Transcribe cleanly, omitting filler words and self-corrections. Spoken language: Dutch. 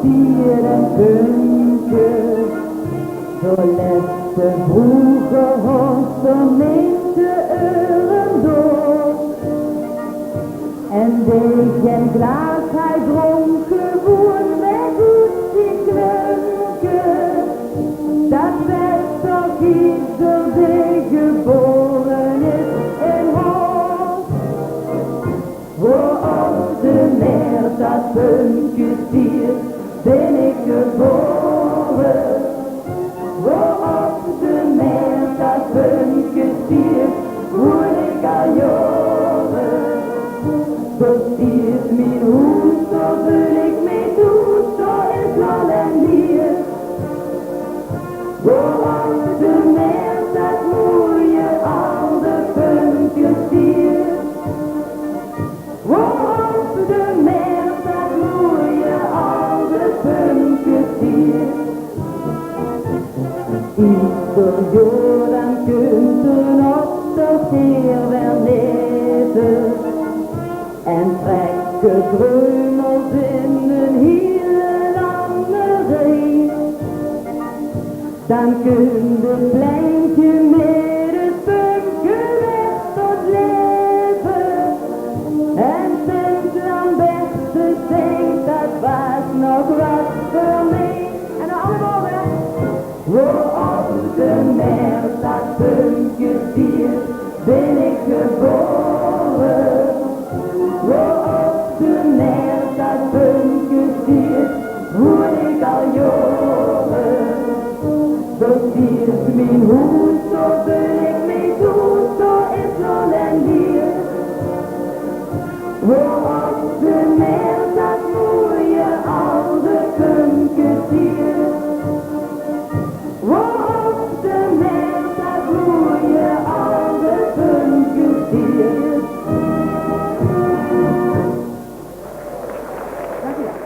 stier en Peumpke, zo lette vroeger Horst er meeste uren door. En deeg en glaas hij dronk gewoon met goed die Peumpke, dat best toch ieder die geboren is in Horst. Op de meer dat Peumpke stiert, ben ik geboren. Op de meer dat Peumpke stiert, word ik al jaren. Zo stiert mijn hoed, zo vul ik mijn doet, zo is al en hier. Op de meer dat mooie oude Peumpke stiert. Op de meer dat mooie oude Peumpke stiert. Ieder jaar dan kunt u op de zeer weer leven en trekken Dreumels in een hele lange reis. Dan kunt u pleintje met het Peumpke weg tot leven. En sinds Lambertse zingt, dat was nog wat voor mij. En dan allemaal weer. Op de meer dat Peumpke stiert, ben ik geboren. Op de meer dat Peumpke stiert, word ik al jaren. Zo stiert mijn hoed, zo vul ik mijn doet, zo is zon en hier. Op de meer dat mooie oude Peumpke stiert. Op de meer dat mooie oude Peumpke stiert. Dank u wel.